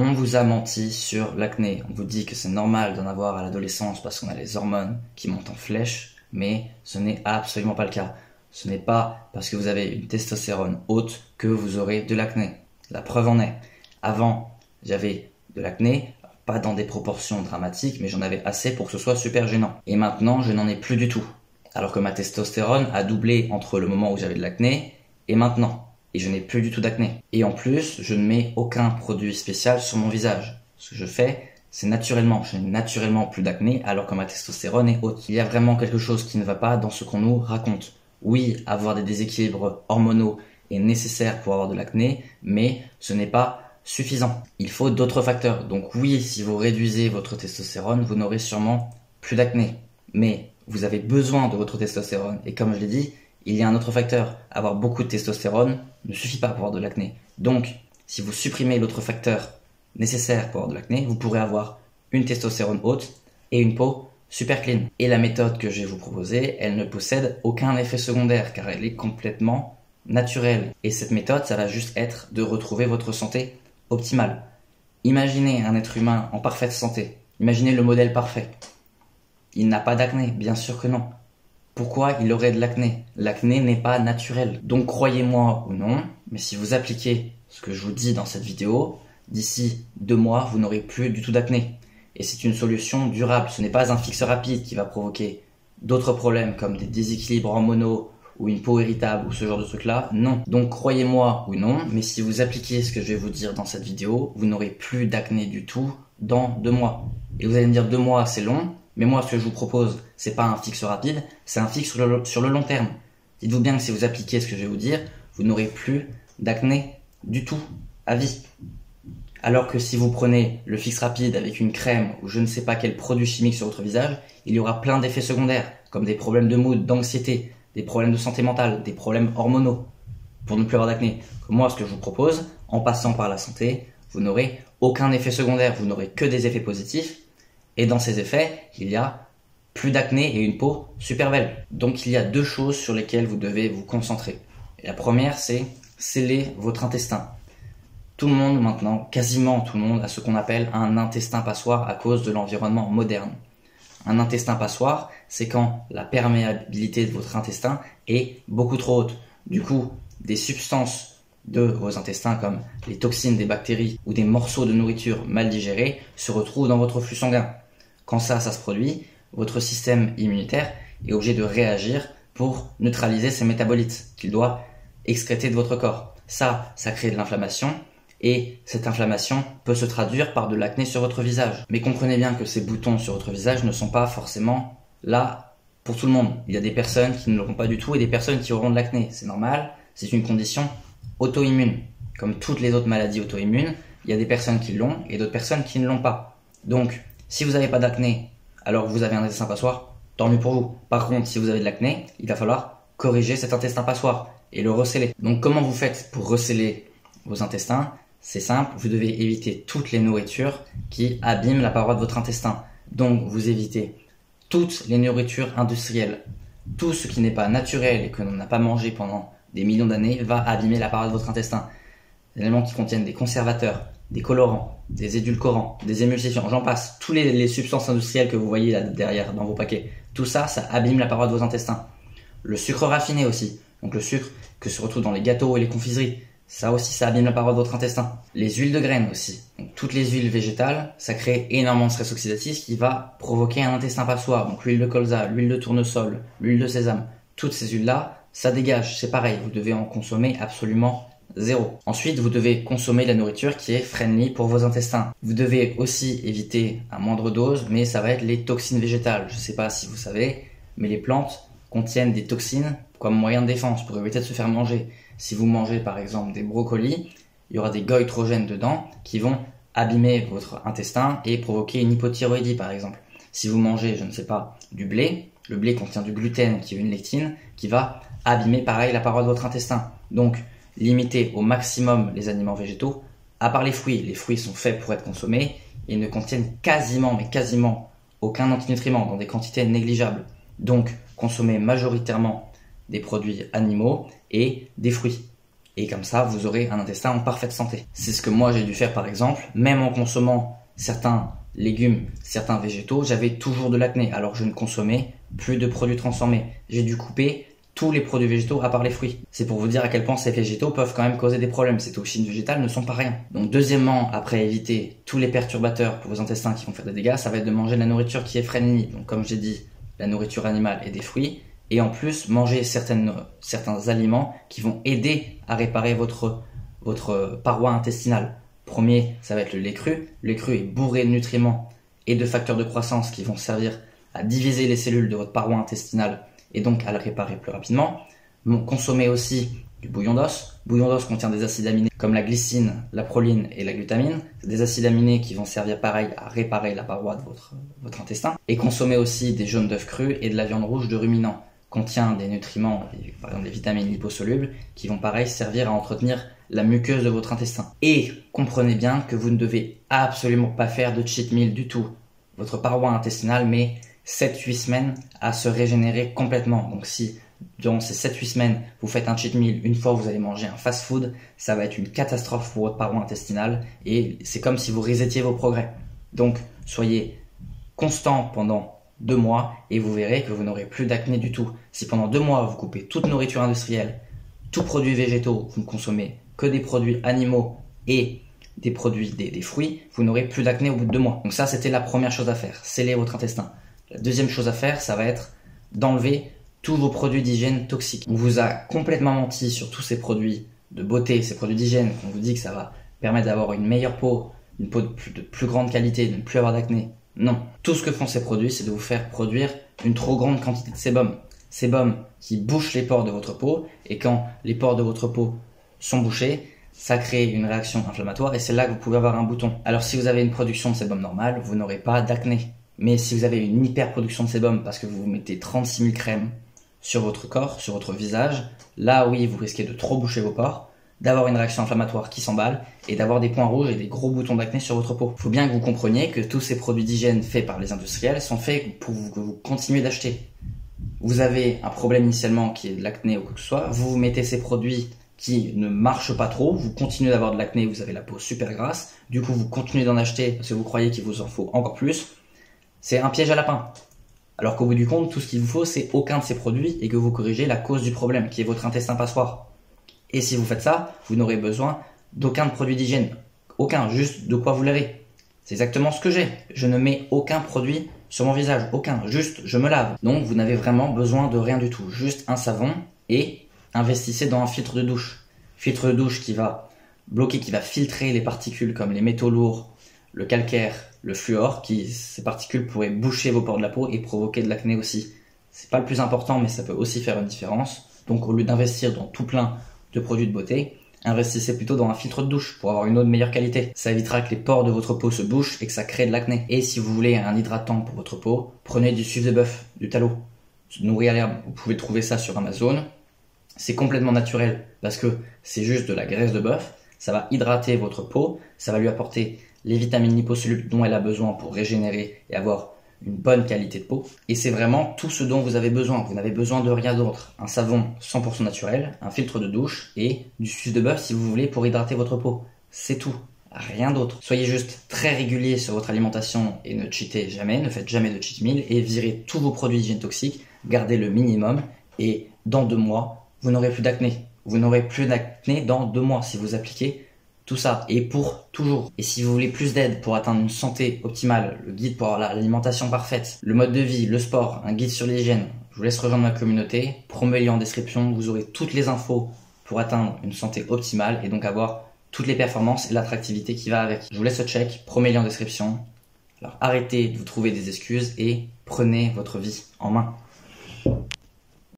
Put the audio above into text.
On vous a menti sur l'acné. On vous dit que c'est normal d'en avoir à l'adolescence parce qu'on a les hormones qui montent en flèche, mais ce n'est absolument pas le cas. Ce n'est pas parce que vous avez une testostérone haute que vous aurez de l'acné. La preuve en est. Avant, j'avais de l'acné, pas dans des proportions dramatiques, mais j'en avais assez pour que ce soit super gênant. Et maintenant, je n'en ai plus du tout. Alors que ma testostérone a doublé entre le moment où j'avais de l'acné et maintenant. Et je n'ai plus du tout d'acné. Et en plus, je ne mets aucun produit spécial sur mon visage. Ce que je fais, c'est naturellement. Je n'ai naturellement plus d'acné alors que ma testostérone est haute. Il y a vraiment quelque chose qui ne va pas dans ce qu'on nous raconte. Oui, avoir des déséquilibres hormonaux est nécessaire pour avoir de l'acné, mais ce n'est pas suffisant. Il faut d'autres facteurs. Donc oui, si vous réduisez votre testostérone, vous n'aurez sûrement plus d'acné. Mais vous avez besoin de votre testostérone. Et comme je l'ai dit, il y a un autre facteur. Avoir beaucoup de testostérone ne suffit pas pour avoir de l'acné. Donc, si vous supprimez l'autre facteur nécessaire pour avoir de l'acné, vous pourrez avoir une testostérone haute et une peau super clean. Et la méthode que je vais vous proposer, elle ne possède aucun effet secondaire car elle est complètement naturelle. Et cette méthode, ça va juste être de retrouver votre santé optimale. Imaginez un être humain en parfaite santé. Imaginez le modèle parfait. Il n'a pas d'acné, bien sûr que non. Pourquoi il aurait de l'acné? L'acné n'est pas naturel. Donc croyez-moi ou non, mais si vous appliquez ce que je vous dis dans cette vidéo, d'ici 2 mois, vous n'aurez plus du tout d'acné. Et c'est une solution durable. Ce n'est pas un fixe rapide qui va provoquer d'autres problèmes comme des déséquilibres hormonaux ou une peau irritable ou ce genre de trucs-là. Non. Donc croyez-moi ou non, mais si vous appliquez ce que je vais vous dire dans cette vidéo, vous n'aurez plus d'acné du tout dans 2 mois. Et vous allez me dire 2 mois, c'est long. Mais moi, ce que je vous propose, c'est pas un fixe rapide, c'est un fixe sur le long terme. Dites-vous bien que si vous appliquez ce que je vais vous dire, vous n'aurez plus d'acné du tout, à vie. Alors que si vous prenez le fixe rapide avec une crème ou je ne sais pas quel produit chimique sur votre visage, il y aura plein d'effets secondaires, comme des problèmes de mood, d'anxiété, des problèmes de santé mentale, des problèmes hormonaux, pour ne plus avoir d'acné. Moi, ce que je vous propose, en passant par la santé, vous n'aurez aucun effet secondaire, vous n'aurez que des effets positifs. Et dans ces effets, il y a plus d'acné et une peau super belle. Donc il y a 2 choses sur lesquelles vous devez vous concentrer. Et la première, c'est sceller votre intestin. Tout le monde maintenant, quasiment tout le monde, a ce qu'on appelle un intestin passoire à cause de l'environnement moderne. Un intestin passoire, c'est quand la perméabilité de votre intestin est beaucoup trop haute. Du coup, des substances de vos intestins comme les toxines des bactéries ou des morceaux de nourriture mal digérés se retrouvent dans votre flux sanguin. Quand ça se produit, votre système immunitaire est obligé de réagir pour neutraliser ces métabolites qu'il doit excréter de votre corps. Ça crée de l'inflammation et cette inflammation peut se traduire par de l'acné sur votre visage. Mais comprenez bien que ces boutons sur votre visage ne sont pas forcément là pour tout le monde. Il y a des personnes qui ne l'auront pas du tout et des personnes qui auront de l'acné. C'est normal, c'est une condition auto-immune. Comme toutes les autres maladies auto-immunes, il y a des personnes qui l'ont et d'autres personnes qui ne l'ont pas. Donc, si vous n'avez pas d'acné alors que vous avez un intestin passoire, tant mieux pour vous. Par contre, si vous avez de l'acné, il va falloir corriger cet intestin passoire et le resceller. Donc comment vous faites pour resceller vos intestins? C'est simple, vous devez éviter toutes les nourritures qui abîment la paroi de votre intestin. Donc vous évitez toutes les nourritures industrielles. Tout ce qui n'est pas naturel et que l'on n'a pas mangé pendant des millions d'années va abîmer la paroi de votre intestin. Des éléments qui contiennent des conservateurs, des colorants, des édulcorants, des émulsifiants, j'en passe. Toutes les substances industrielles que vous voyez là derrière dans vos paquets, tout ça, ça abîme la paroi de vos intestins. Le sucre raffiné aussi, donc le sucre que se retrouve dans les gâteaux et les confiseries, ça aussi, ça abîme la paroi de votre intestin. Les huiles de graines aussi, donc toutes les huiles végétales, ça crée énormément de stress oxydatif qui va provoquer un intestin passoire. Donc l'huile de colza, l'huile de tournesol, l'huile de sésame, toutes ces huiles-là, ça dégage, c'est pareil, vous devez en consommer absolument 0. Ensuite, vous devez consommer la nourriture qui est friendly pour vos intestins. Vous devez aussi éviter à moindre dose, mais ça va être les toxines végétales. Je ne sais pas si vous savez, mais les plantes contiennent des toxines comme moyen de défense pour éviter de se faire manger. Si vous mangez par exemple des brocolis, il y aura des goïtrogènes dedans qui vont abîmer votre intestin et provoquer une hypothyroïdie par exemple. Si vous mangez, je ne sais pas, du blé, le blé contient du gluten qui est une lectine qui va abîmer pareil la paroi de votre intestin. Donc, limitez au maximum les aliments végétaux, à part les fruits. Les fruits sont faits pour être consommés et ne contiennent quasiment aucun antinutriment dans des quantités négligeables. Donc, consommez majoritairement des produits animaux et des fruits. et comme ça vous aurez un intestin en parfaite santé. C'est ce que moi j'ai dû faire par exemple, même en consommant certains légumes, certains végétaux, j'avais toujours de l'acné alors je ne consommais plus de produits transformés. J'ai dû couper tous les produits végétaux à part les fruits. C'est pour vous dire à quel point ces végétaux peuvent quand même causer des problèmes. Ces toxines végétales ne sont pas rien. Donc deuxièmement, après éviter tous les perturbateurs pour vos intestins qui vont faire des dégâts, ça va être de manger de la nourriture qui est frénénie. Donc comme j'ai dit, la nourriture animale et des fruits. Et en plus, manger certains aliments qui vont aider à réparer votre paroi intestinale. Premier, ça va être le lait cru. Le lait cru est bourré de nutriments et de facteurs de croissance qui vont servir à diviser les cellules de votre paroi intestinale et donc à le réparer plus rapidement. Bon, consommez aussi du bouillon d'os. Le bouillon d'os contient des acides aminés comme la glycine, la proline et la glutamine. C'est des acides aminés qui vont servir pareil à réparer la paroi de votre intestin. Et consommez aussi des jaunes d'œufs crus et de la viande rouge de ruminants. Contient des nutriments, par exemple des vitamines liposolubles, qui vont pareil servir à entretenir la muqueuse de votre intestin. Et comprenez bien que vous ne devez absolument pas faire de cheat meal du tout. Votre paroi intestinale met 7-8 semaines à se régénérer complètement. Donc si durant ces 7-8 semaines, vous faites un cheat meal, une fois vous allez manger un fast food, ça va être une catastrophe pour votre paroi intestinale et c'est comme si vous resettiez vos progrès. Donc soyez constant pendant 2 mois et vous verrez que vous n'aurez plus d'acné du tout. Si pendant 2 mois vous coupez toute nourriture industrielle, tous produits végétaux, vous ne consommez que des produits animaux et des produits, des fruits, vous n'aurez plus d'acné au bout de 2 mois. Donc ça c'était la première chose à faire, sceller votre intestin. La deuxième chose à faire, ça va être d'enlever tous vos produits d'hygiène toxiques. On vous a complètement menti sur tous ces produits de beauté, ces produits d'hygiène. On vous dit que ça va permettre d'avoir une meilleure peau, une peau de plus grande qualité, de ne plus avoir d'acné. Non. Tout ce que font ces produits, c'est de vous faire produire une trop grande quantité de sébum. Sébum qui bouche les pores de votre peau. Et quand les pores de votre peau sont bouchés, ça crée une réaction inflammatoire et c'est là que vous pouvez avoir un bouton. Alors si vous avez une production de sébum normale, vous n'aurez pas d'acné. Mais si vous avez une hyperproduction de sébum parce que vous mettez 36 000 crèmes sur votre corps, sur votre visage, là oui, vous risquez de trop boucher vos pores, d'avoir une réaction inflammatoire qui s'emballe et d'avoir des points rouges et des gros boutons d'acné sur votre peau. Il faut bien que vous compreniez que tous ces produits d'hygiène faits par les industriels sont faits pour que vous continuez d'acheter. Vous avez un problème initialement qui est de l'acné ou quoi que ce soit, vous mettez ces produits qui ne marchent pas trop, vous continuez d'avoir de l'acné, vous avez la peau super grasse, du coup vous continuez d'en acheter parce que vous croyez qu'il vous en faut encore plus. C'est un piège à lapin. Alors qu'au bout du compte, tout ce qu'il vous faut, c'est aucun de ces produits et que vous corrigez la cause du problème, qui est votre intestin passoire. Et si vous faites ça, vous n'aurez besoin d'aucun de produit d'hygiène. Aucun, juste de quoi vous laver. C'est exactement ce que j'ai. Je ne mets aucun produit sur mon visage. Aucun, juste je me lave. Donc vous n'avez vraiment besoin de rien du tout. Juste un savon et investissez dans un filtre de douche. Filtre de douche qui va bloquer, qui va filtrer les particules comme les métaux lourds, le calcaire, le fluor, ces particules pourraient boucher vos pores de la peau et provoquer de l'acné aussi. C'est pas le plus important, mais ça peut aussi faire une différence. Donc au lieu d'investir dans tout plein de produits de beauté, investissez plutôt dans un filtre de douche pour avoir une eau de meilleure qualité. Ça évitera que les pores de votre peau se bouchent et que ça crée de l'acné. Et si vous voulez un hydratant pour votre peau, prenez du suif de bœuf, du tallow, nourri à l'herbe. Vous pouvez trouver ça sur Amazon. C'est complètement naturel parce que c'est juste de la graisse de bœuf. Ça va hydrater votre peau, ça va lui apporter les vitamines liposolubles dont elle a besoin pour régénérer et avoir une bonne qualité de peau. Et c'est vraiment tout ce dont vous avez besoin. Vous n'avez besoin de rien d'autre. Un savon 100% naturel, un filtre de douche et du suif de bœuf si vous voulez pour hydrater votre peau. C'est tout. Rien d'autre. Soyez juste très régulier sur votre alimentation et ne cheatez jamais, ne faites jamais de cheat meal et virez tous vos produits d'hygiène toxiques, gardez le minimum et dans 2 mois, vous n'aurez plus d'acné. Vous n'aurez plus d'acné dans 2 mois si vous appliquez tout ça, et pour toujours. Et si vous voulez plus d'aide pour atteindre une santé optimale, le guide pour avoir l'alimentation parfaite, le mode de vie, le sport, un guide sur l'hygiène, je vous laisse rejoindre ma communauté, promettez-le en description, vous aurez toutes les infos pour atteindre une santé optimale et donc avoir toutes les performances et l'attractivité qui va avec. Je vous laisse le check, promettez-le en description. Alors arrêtez de vous trouver des excuses et prenez votre vie en main.